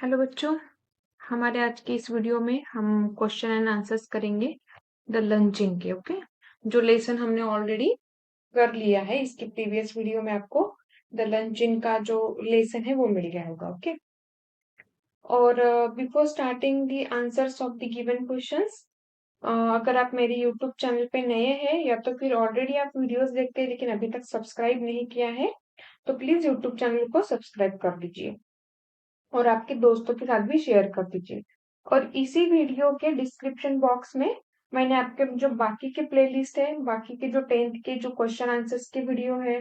Hello बच्चों, हमारे आज के इस वीडियो में हम क्वेश्चन एंड आंसर्स करेंगे द लंचिंग के। ओके, जो लेसन हमने ऑलरेडी कर लिया है, इसके प्रीवियस वीडियो में आपको द लंचिंग का जो लेसन है वो मिल गया होगा। ओके, और before starting the answers of the given questions, अगर आप मेरे यूट्यूब चैनल पे नए हैं या तो फिर ऑलरेडी आप वीडियोस देखते हैं लेकिन अभी तक सब्सक्राइब नहीं किया है, तो प्लीज यूट्यूब चैनल को सब्सक्राइब कर दीजिए और आपके दोस्तों के साथ भी शेयर कर दीजिए। और इसी वीडियो के डिस्क्रिप्शन बॉक्स में मैंने आपके जो बाकी के प्लेलिस्ट है, बाकी के जो 10th के जो क्वेश्चन आंसर्स के वीडियो है,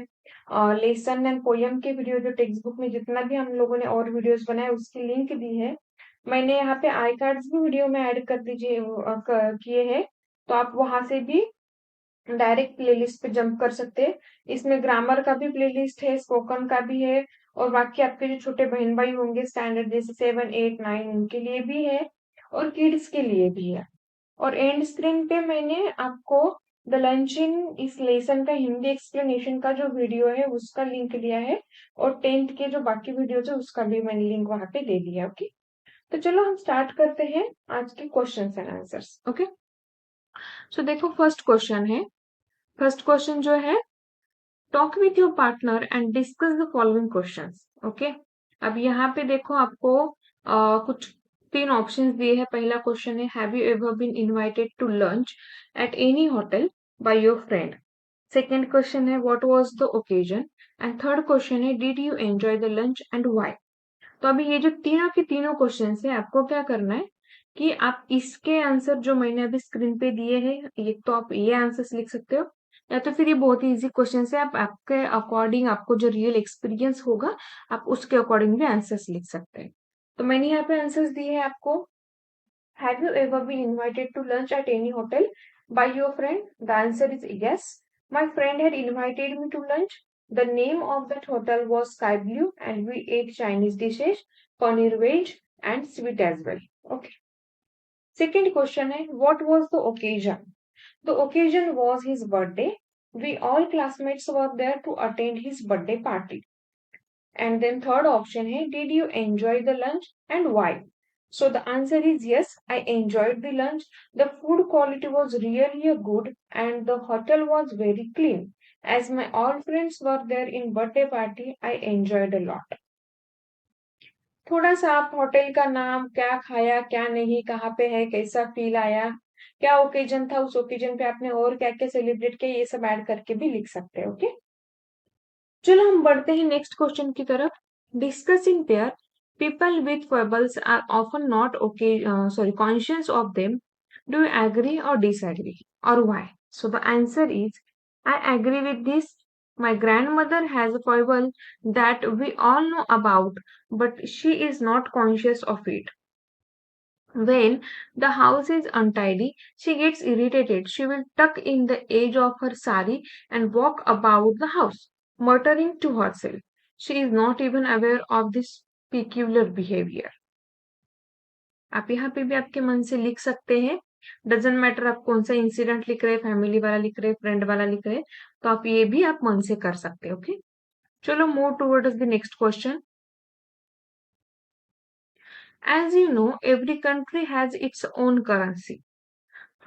लेसन एंड पोयम के वीडियो, जो टेक्स्ट बुक में जितना भी हम लोगों ने और वीडियोस बनाए उसकी लिंक दी है। मैंने यहाँ पे आई कार्ड्स भी वीडियो में ऐड कर दीजिए किए हैं, तो आप वहां से भी डायरेक्ट प्लेलिस्ट पे जंप कर सकते हैं। इसमें ग्रामर का भी प्लेलिस्ट है, स्पोकन का भी है, और बाकी आपके जो छोटे बहन भाई होंगे स्टैंडर्ड जैसे 7, 8, 9, उनके लिए भी है और किड्स के लिए भी है। और एंड स्क्रीन पे मैंने आपको द लंच इन इस लेसन का हिंदी एक्सप्लेनेशन का जो वीडियो है उसका लिंक दिया है, और 10th के जो बाकी वीडियोज है उसका भी मैंने लिंक वहां पे दे दिया। ओके, तो चलो हम स्टार्ट करते हैं आज के क्वेश्चन एंड आंसर्स। ओके, सो देखो फर्स्ट क्वेश्चन है। फर्स्ट क्वेश्चन जो है, talk with your partner and discuss the following questions. Okay, अब यहाँ पे देखो आपको कुछ 3 ऑप्शंस दिए हैं। पहला क्वेश्चन है, have you ever been invited to lunch at any hotel by your friend. Second question है, what was the occasion. And third question है, did you enjoy the lunch and why. तो अभी ये जो तीनों के तीनों क्वेश्चन है, आपको क्या करना है कि आप इसके आंसर जो मैंने अभी स्क्रीन पे दिए हैं, ये तो आप ये आंसर्स लिख सकते हो, या तो फिर ये बहुत ही इजी क्वेश्चन है, आप आपके अकॉर्डिंग, आपको जो रियल एक्सपीरियंस होगा आप उसके अकॉर्डिंग भी आंसर्स लिख सकते हैं। तो मैंने यहाँ पे आंसर्स दिए हैं आपको। Have you ever been invited to lunch at any hotel by your friend? The answer is yes, my friend had invited me to lunch. The name of that hotel was Sky Blue and we ate Chinese dishes, paneer veg and sweet as well. Okay. Second question है, what was the occasion? The occasion was his birthday. We all classmates were there to attend his birthday party. And then third option है, did you enjoy the lunch and why? So the answer is yes, I enjoyed the lunch. The food quality was really good and the hotel was very clean. As my all friends were there in birthday party, I enjoyed a lot. थोड़ा सा आप hotel का नाम, क्या खाया क्या नहीं, कहाँ पे है, कैसा फील आया, क्या ओकेजन था, उस ओकेजन पे आपने और क्या क्या सेलिब्रेट किया, ये सब ऐड करके भी लिख सकते हैं। ओके, चलो हम बढ़ते हैं नेक्स्ट क्वेश्चन की तरफ। Discuss in pair, people with foibles are often not okay conscious of them. Do you agree or disagree और why? So the answer is, I agree with this. My grandmother has a foible that we all know about, but she is not conscious of it. When the house is untidy, she gets irritated. She will tuck in the edge of her sari and walk about the house, muttering to herself. She is not even aware of this peculiar behavior. आप यहाँ पे भी आपके मन से लिख सकते हैं। डजेंट मैटर आप कौन सा इंसिडेंट लिख रहे हैं, फैमिली वाला लिख रहे हैं, फ्रेंड वाला लिख रहे हैं, तो आप ये भी आप मन से कर सकते हैं। ओके, चलो move towards the next question. As you know, every country has its own currency.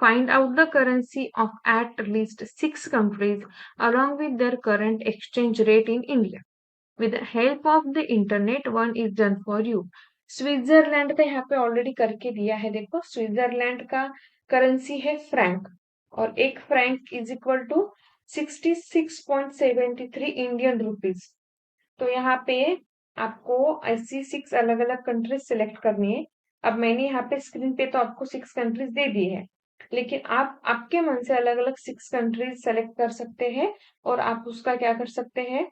Find out the currency of at least 6 countries along with their current exchange rate in India. With the help of the internet, one is done for you. Switzerland का यहाँ पे already करके दिया है। देखो, Switzerland का currency है franc, और एक franc is equal to 66.73 Indian rupees. तो यहाँ पे आपको ऐसी 6 अलग अलग कंट्रीज सिलेक्ट करनी है। अब मैंने यहाँ पे स्क्रीन पे तो आपको 6 कंट्रीज दे दी है, लेकिन आप आपके मन से अलग अलग 6 कंट्रीज सेलेक्ट कर सकते हैं, और आप उसका क्या कर सकते हैं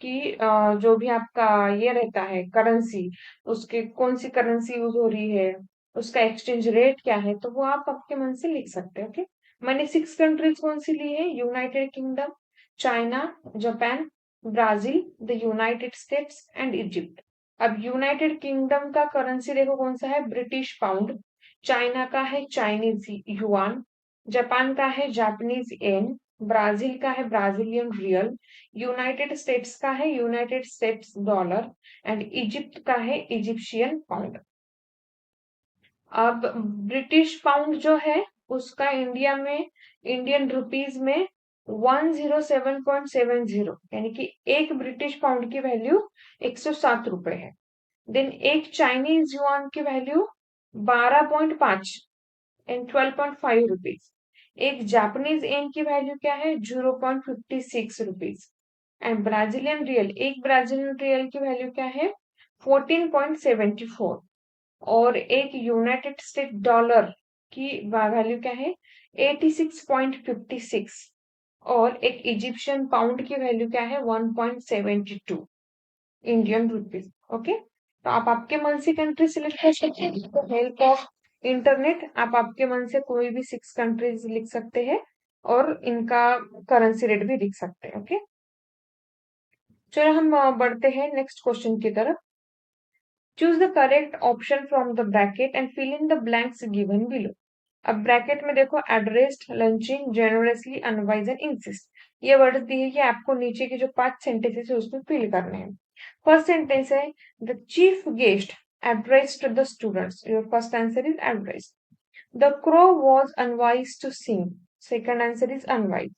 कि जो भी आपका ये रहता है करेंसी, उसके कौन सी करेंसी यूज हो रही है, उसका एक्सचेंज रेट क्या है, तो वो आप आपके मन से लिख सकते हैं। ओके, मैंने 6 कंट्रीज कौन सी ली है? United kingdom, China, Japan, Brazil, the United states and Egypt. अब यूनाइटेड किंगडम का करेंसी देखो कौन सा है, ब्रिटिश पाउंड. चाइना का है चाइनीज युआन. जापान का है जापानीज येन. ब्राजील का है ब्राजीलियन रियल, यूनाइटेड स्टेट्स का है United states dollar and Egypt का है इजिप्शियन पाउंड। अब ब्रिटिश पाउंड जो है उसका इंडिया में इंडियन रुपीज में 107.70, यानी कि एक ब्रिटिश पाउंड की वैल्यू 107 रुपए है। देन एक चाइनीज युआन की वैल्यू 12.5 एंड 12.5 रुपीज। एक जापानीज येन की वैल्यू क्या है 0.56 रुपीज। एंड ब्राजीलियन रियल, एक ब्राजीलियन रियल की वैल्यू क्या है 14.74। और एक यूनाइटेड स्टेट डॉलर की वैल्यू क्या है 86.56। और एक इजिप्शियन पाउंड की वैल्यू क्या है 1.72 इंडियन रुपीज। ओके, तो आप आपके मन से कंट्री सिलेक्ट कर सकते हैं, तो हेल्प ऑफ इंटरनेट आप आपके मन से कोई भी 6 कंट्रीज लिख सकते हैं और इनका करेंसी रेट भी लिख सकते हैं। ओके, चलो हम बढ़ते हैं नेक्स्ट क्वेश्चन की तरफ। Choose the correct option from the bracket and fill in the blanks given below. अब ब्रैकेट में देखो addressed, lunching, generously, unwise and insist, ये वर्ड्स दिए कि आपको नीचे के जो 5 सेंटेंसेस है उसमें फिल करने हैं। फर्स्ट सेंटेंस है the chief guest addressed the students. Your first answer is addressed. The crow was unwise to sing. Second answer is unwise.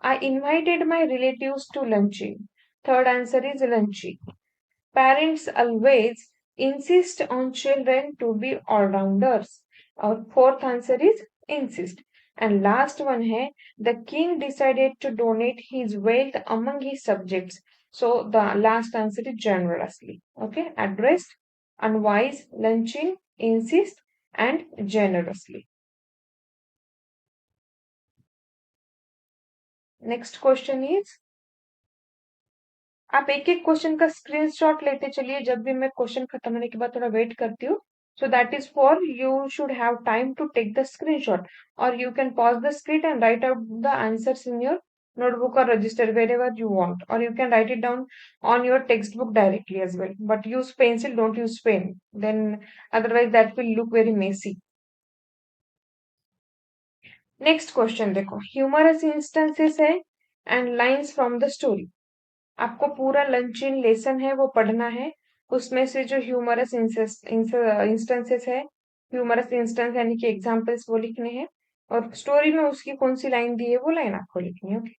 I invited my relatives to luncheon. Third answer is luncheon. Parents always insist on children to be all-rounders. Our fourth answer is insist. And last one है the king decided to donate his wealth among his subjects. So the last answer is generously. Okay, addressed, unwise, lunching, insist, and generously. Next question is आप एक एक question का screenshot लेते चलिए, जब भी मैं क्वेश्चन खत्म होने के बाद थोड़ा वेट करती हूँ। So that is for you should have time to take the screenshot, और you can pause the screen and write out the answers in your notebook or register wherever you want, or you can write it down on your textbook directly as well, but use pencil, don't use pen, then otherwise that will look very messy. Next question देखो, humerus instances है and lines from the story. आपको पूरा lunch इन lesson है वो पढ़ना है, उसमें से जो ह्यूमरस इंस्टेंसेस है, ह्यूमरस इंस्टेंस यानी कि एग्जांपल्स वो लिखने हैं, और स्टोरी में उसकी कौन सी लाइन दी है वो लाइन आपको लिखनी है। ओके,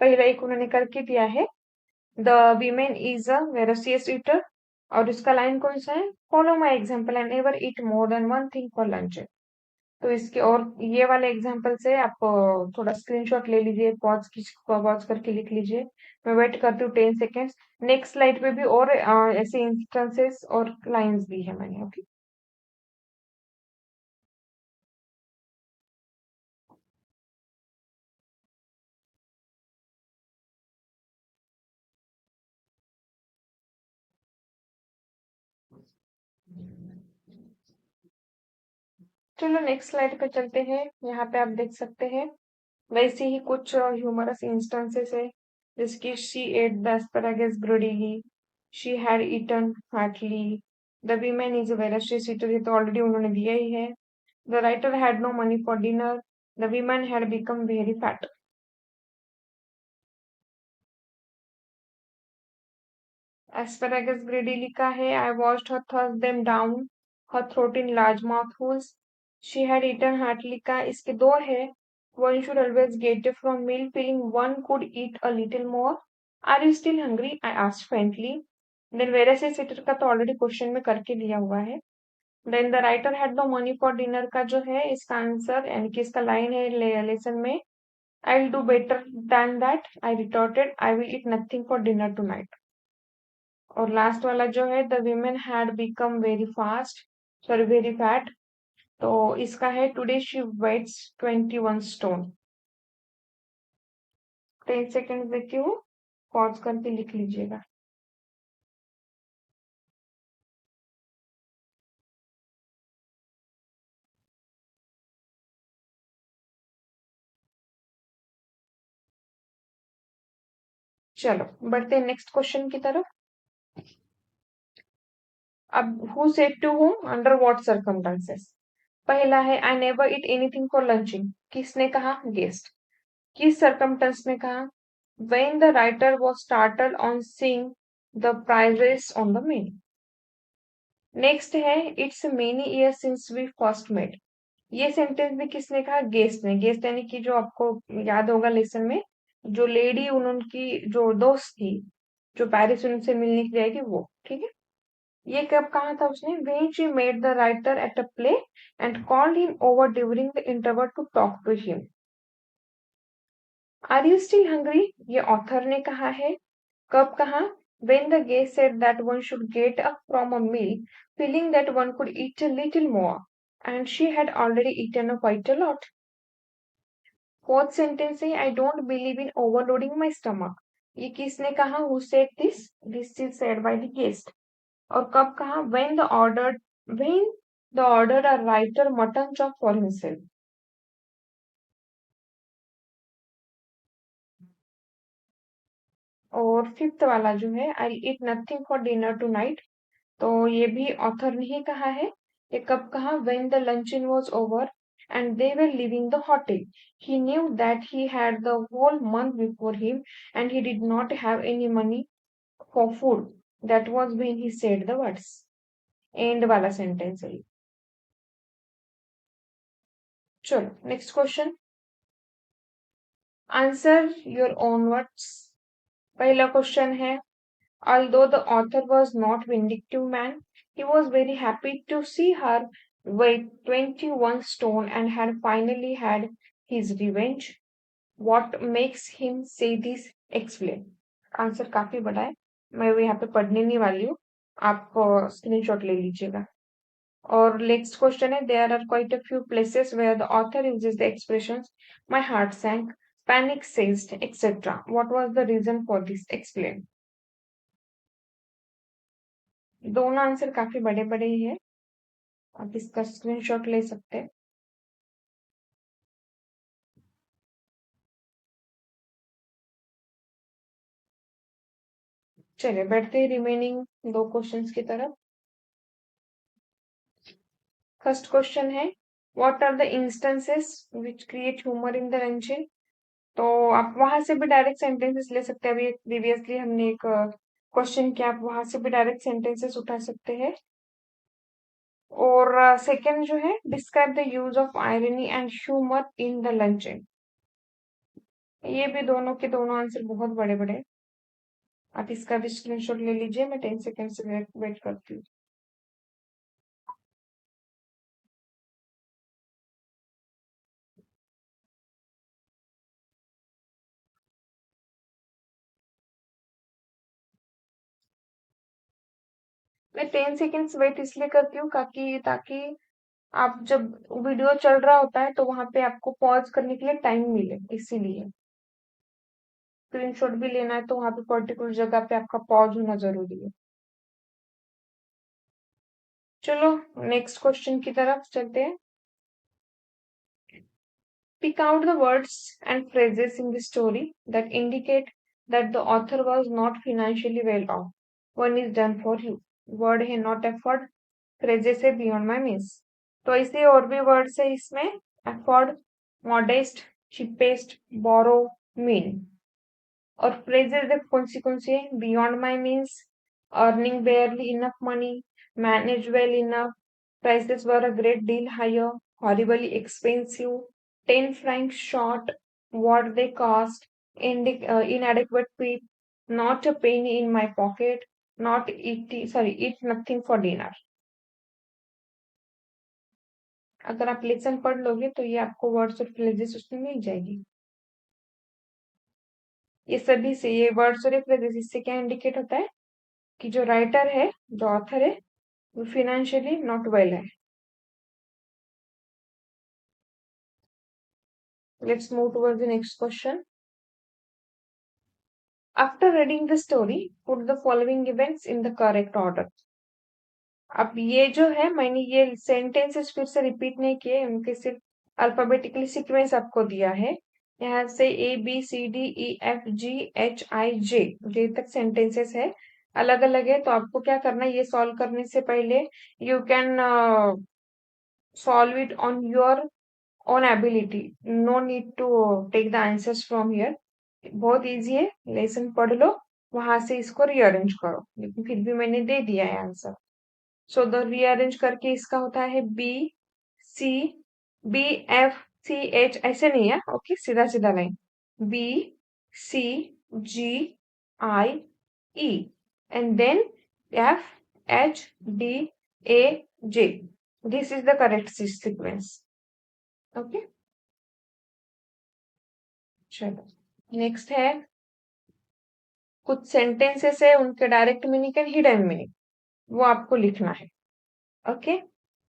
पहला एक उन्होंने करके दिया है the women is a voracious eater, और उसका लाइन कौन सा है follow my example and never eat more than one thing for lunch. तो इसके और ये वाले एग्जाम्पल से आप थोड़ा स्क्रीनशॉट ले लीजिए, पॉज करके लिख लीजिए। मैं वेट करती हूँ 10 सेकेंड्स। नेक्स्ट स्लाइड पे भी और ऐसे इंस्टेंसेस और लाइंस भी है मैंने। ओके, चलो नेक्स्ट स्लाइड पे चलते हैं। यहाँ पे आप देख सकते हैं वैसे ही कुछ ह्यूमरस इंस्टेंसेस है, जिसकी she ate the asparagus greedily, she had eaten heartily, the women is a voracious eater, ये तो ऑलरेडी उन्होंने दिया ही है। The writer had no money for dinner, the women had become very fat. Asparagus greedily का है I watched her thrust them down her throat in large mouthfuls. She had eaten heartily का इसके दो है one should always get from meal feeling one could eat a little more. Are you still hungry? I asked faintly. Then whereas is sitter का तो already question में करके लिया हुआ है। Then the writer had no money for dinner का जो है इसका आंसर यानी कि इसका लाइन है लेसन में I'll do better than that. I retorted. I will eat nothing for dinner tonight. और लास्ट वाला जो है the women had become very fast sorry very fat, तो इसका है today she weights 21 stone. 10 second देती हूँ, पॉज करके लिख लीजिएगा। चलो बढ़ते हैं नेक्स्ट क्वेश्चन की तरफ। अब who said to whom under what circumstances. पहला है I never eat anything for lunching, किसने कहा गेस्ट। किस सर्कमटेंस में कहा? when the writer was startled on seeing the prices on the menu. Next है it's many year since we first met. ये sentence भी किसने कहा? गेस्ट ने। गेस्ट यानी कि जो आपको याद होगा लेसन में, जो लेडी उनकी जो दोस्त थी, जो पेरिस उनसे मिलने के लिए आई थी, वो। ठीक है, ये कब कहा था उसने? when she met the writer at a play and called him over during the interval to talk to him. Are you still hungry? ये ऑथर ने कहा है। कब कहा? when the guest said that one should get up from a meal feeling that one could eat a little more and she had already eaten quite a lot. Fourth sentence है I don't believe in overloading my stomach. ये किसने कहा? Who said this? This is said by the guest. और कब कहा? when the ordered a writer mutton chop for himself. और fifth वाला जो है I eat nothing for dinner tonight, तो ये भी ऑथर ने ही कहा है। ये कब कहा? when the luncheon was over and they were leaving the hotel he knew that he had the whole month before him and he did not have any money for food. That was when he said the words. And वाला sentence है। चलो next question, answer your own words. पहला question है although the author was not vindictive man, he was very happy to see her weigh 21 stone and had finally had his revenge. What makes him say this? Explain. Answer काफी बड़ा है, मैं वो यहाँ पे पढ़ने नहीं वाली हूँ, आप स्क्रीनशॉट ले लीजिएगा। और नेक्स्ट क्वेश्चन है there are quite a few places where the author uses the expressions my heart sank, panic seized et cetera. What was the reason for this? Explain. दोनों आंसर काफी बड़े बड़े ही है, आप इसका स्क्रीनशॉट ले सकते हैं। चलिए बैठते हैं रिमेनिंग दो क्वेश्चंस की तरफ। फर्स्ट क्वेश्चन है what are the instances which create humour in the luncheon. तो आप वहां से भी डायरेक्ट सेंटेंसेस ले सकते हैं। अभी प्रीवियसली हमने एक क्वेश्चन किया, आप वहां से भी डायरेक्ट सेंटेंसेस उठा सकते हैं। और सेकंड जो है describe the use of irony and humour in the launching. ये भी दोनों के दोनों आंसर बहुत बड़े बड़े हैं। आप इसका भी स्क्रीनशॉट ले लीजिए, मैं 10 सेकेंड से वेट करती हूँ। मैं 10 सेकेंड्स वेट इसलिए करती हूँ ताकि ताकि आप जब वीडियो चल रहा होता है तो वहां पे आपको पॉज करने के लिए टाइम मिले, इसीलिए। स्क्रीनशॉट भी लेना है तो वहां पे पर्टिकुलर जगह पे आपका पॉज होना जरूरी है। चलो नेक्स्ट क्वेश्चन की तरफ चलते हैं। Pick out the words and phrases in the story that indicate that the author was not financially well off. One is done for you. Word है नॉट एफर्ड, फ्रेजेस है बियॉन्ड माई मीन्स। तो ऐसे और भी words है इसमें, afford, modest, cheapest, बोरो, mean. और phrases देखो कौन सी है? Beyond my means, earning बेयरली enough money, manage well enough, prices were a great deal higher, horribly expensive, 10 francs short, what they cost, inadequate peep, not a penny in my pocket, not eat nothing for dinner. अगर आप lesson पढ़ लोगे तो ये आपको words और phrases उसमें मिल जाएगी। ये सभी से ये वर्ड्स और फ्रेजेस इससे क्या इंडिकेट होता है कि जो राइटर है, जो ऑथर है, वो फिनेंशियली नॉट वेल है। Let's move towards the next question. After reading the story, put the following events in the correct order. अब ये जो है मैंने ये सेंटेंसेस फिर से रिपीट नहीं किए, उनके सिर्फ अल्फाबेटिकली सीक्वेंस आपको दिया है। यहाँ से ABCDEFGHIJ जे तक सेंटेंसेस है, अलग अलग है। तो आपको क्या करना है, ये सॉल्व करने से पहले you can solve it on your own ability, no need to take the answers from here, बहुत इजी है, लेसन पढ़ लो, वहां से इसको रीअरेंज करो, लेकिन फिर भी मैंने दे दिया है आंसर। सो द रीअरेंज करके इसका होता है B C, B F C H, ऐसे नहीं है, ओके, सीधा सीधा line, B C G I E and then F H D A J, this is the correct sequence. Okay, चलो नेक्स्ट है, कुछ सेंटेंसेस है, उनके direct meaning and hidden meaning, वो आपको लिखना है। ओके,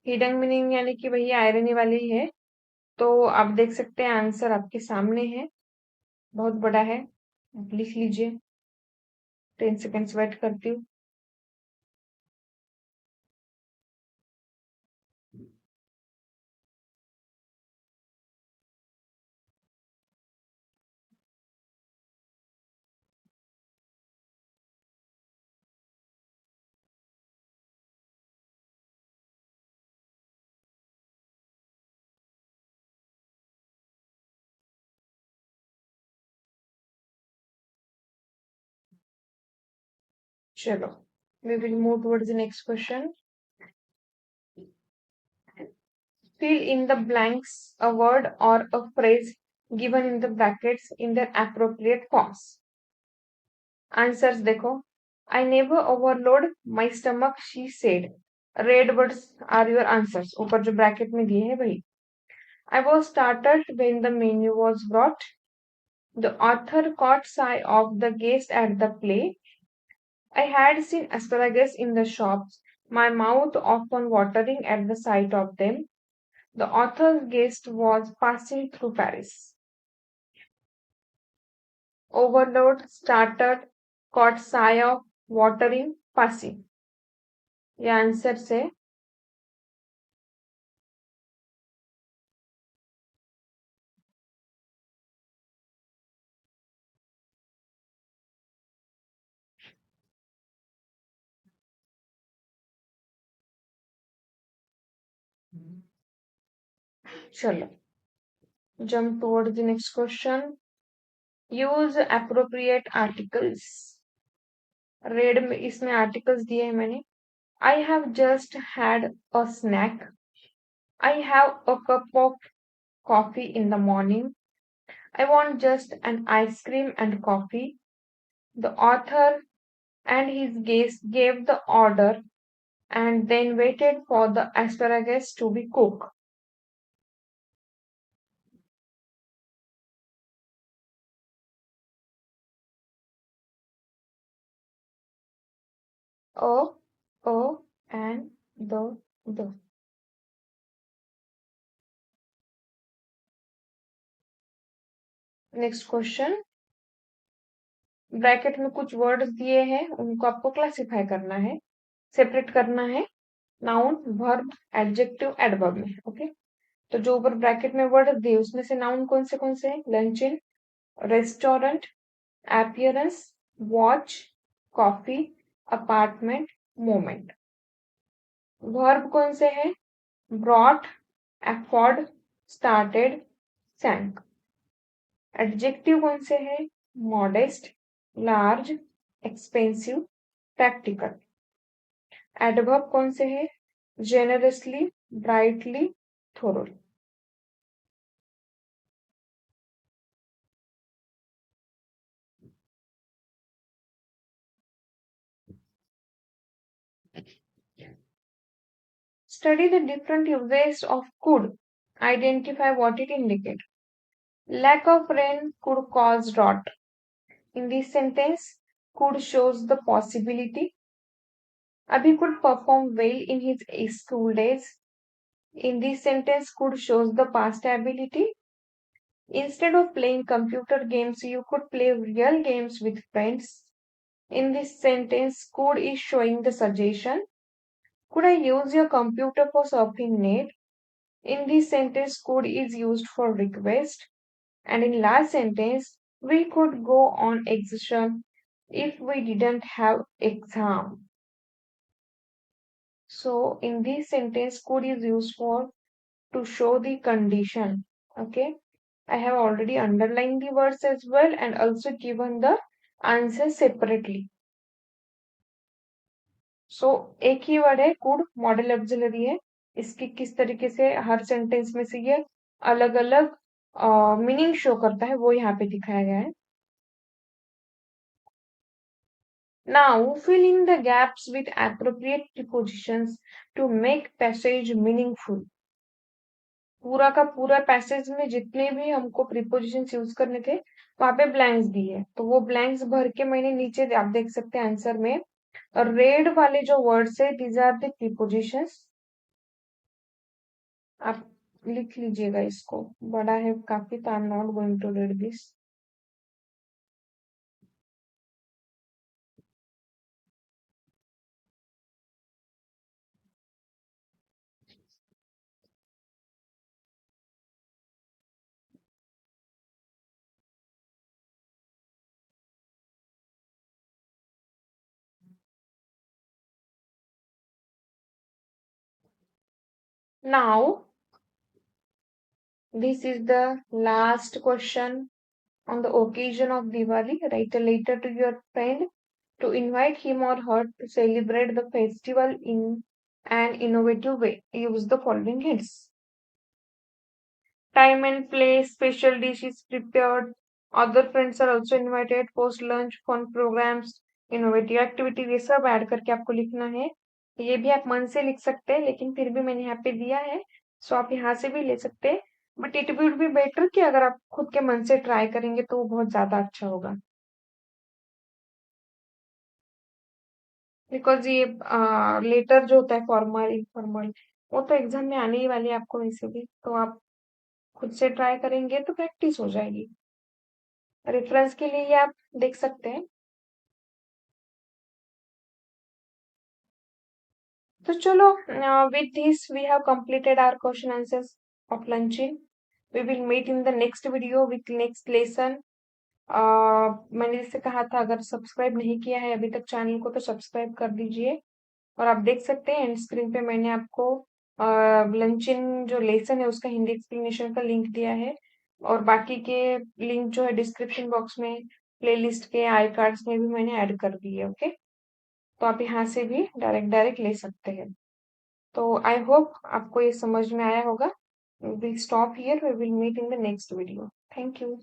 हिडन मीनिंग यानी कि भैया आयरनी वाली है, तो आप देख सकते हैं आंसर आपके सामने है, बहुत बड़ा है, आप लिख लीजिए। 10 सेकेंड्स वेट करती हूँ। चलो, we will move towards the next question. Fill in the blanks a word or a phrase given in the brackets in their appropriate forms. Answers देखो, I never overload my stomach, she said. Red words are your answers, ऊपर जो bracket में दिए हैं वही। I was startled when the menu was brought. The author caught sight of the guest at the play. I had seen asparagus in the shops, my mouth often watering at the sight of them. The author's guest was passing through Paris. Overload, started, caught sigh of, watering, passing. ये answer से चलो, jump towards the next question. Use appropriate articles. Red में इसमें articles दिए हैं मैंने। I have just had a snack. I have a cup of coffee in the morning. I want just an ice cream and coffee. The author and his guest gave the order and then waited for the asparagus to be cooked. O, O, and the. Next question. Bracket में कुछ words दिए हैं, उनको आपको classify करना है, separate करना है, नाउन, वर्ब, एडजेक्टिव, एडवर्ब में। ओके, तो जो ऊपर ब्रैकेट में वर्ड दिए उसमें से नाउन कौन से हैं? Luncheon, restaurant, appearance, watch, coffee, apartment, moment. Verb कौन से हैं? brought, afford, started, sank. Adjective कौन से हैं? modest, large, expensive, practical. Adverb कौन से हैं? generously, brightly, thoroughly. Study the different uses of could. Identify what it indicates. Lack of rain could cause drought. In this sentence, could shows the possibility. Abhi could perform well in his school days. In this sentence, could shows the past ability. Instead of playing computer games, you could play real games with friends. In this sentence, could is showing the suggestion. Could I use your computer for surfing net? In this sentence, could is used for request. And in last sentence, we could go on exertion if we didn't have exam. So in this sentence, could is used for to show the condition. Okay, I have already underlined the words as well and also given the answer separately. So एक ही word है could, model auxiliary है, इसकी किस तरीके से हर sentence में से ये अलग अलग मीनिंग शो करता है वो यहाँ पे दिखाया गया है. Now fill in the gaps with appropriate prepositions to make passage meaningful. पूरा का पूरा पैसेज में जितने भी हमको प्रीपोजिशंस यूज करने थे वहां पे ब्लैंक्स दिए है, तो वो ब्लैंक्स भर के मैंने नीचे आप देख सकते हैं आंसर में और रेड वाले जो वर्ड्स है दीज आर द प्रीपोजिशंस. आप लिख लीजिएगा, इसको बड़ा है काफी, तो I am not going to read this. Now this is the last question. On the occasion of Diwali, write a letter to your friend to invite him or her to celebrate the festival in an innovative way. Use the following hints. Time and place, special dish is prepared. Other friends are also invited. Post lunch, fun programs, innovative activity, ये सब add करके आपको लिखना है. ये भी आप मन से लिख सकते हैं, लेकिन फिर भी मैंने यहाँ पे दिया है, सो आप यहाँ से भी ले सकते हैं. But it would be better कि अगर आप खुद के मन से ट्राई करेंगे तो वो बहुत ज्यादा अच्छा होगा. बिकॉज ये लेटर जो होता है फॉर्मल इनफॉर्मल, वो तो एग्जाम में आने ही वाली है आपको वैसे भी, तो आप खुद से ट्राई करेंगे तो प्रैक्टिस हो जाएगी. रेफरेंस के लिए ये आप देख सकते हैं. तो चलो, with this we have completed our question answers of luncheon. We will meet in the next video with next lesson. मैंने जैसे कहा था, अगर सब्सक्राइब नहीं किया है अभी तक चैनल को तो सब्सक्राइब कर दीजिए. और आप देख सकते हैं एंड स्क्रीन पे मैंने आपको लंचन जो लेसन है उसका हिंदी एक्सप्लेनेशन का लिंक दिया है, और बाकी के लिंक जो है डिस्क्रिप्शन बॉक्स में प्लेलिस्ट के आई कार्ड्स में भी मैंने ऐड कर दिए. ओके, तो आप यहाँ से भी डायरेक्ट डायरेक्ट ले सकते हैं. तो आई होप आपको ये समझ में आया होगा. We stop here, we will meet in the next video. Thank you.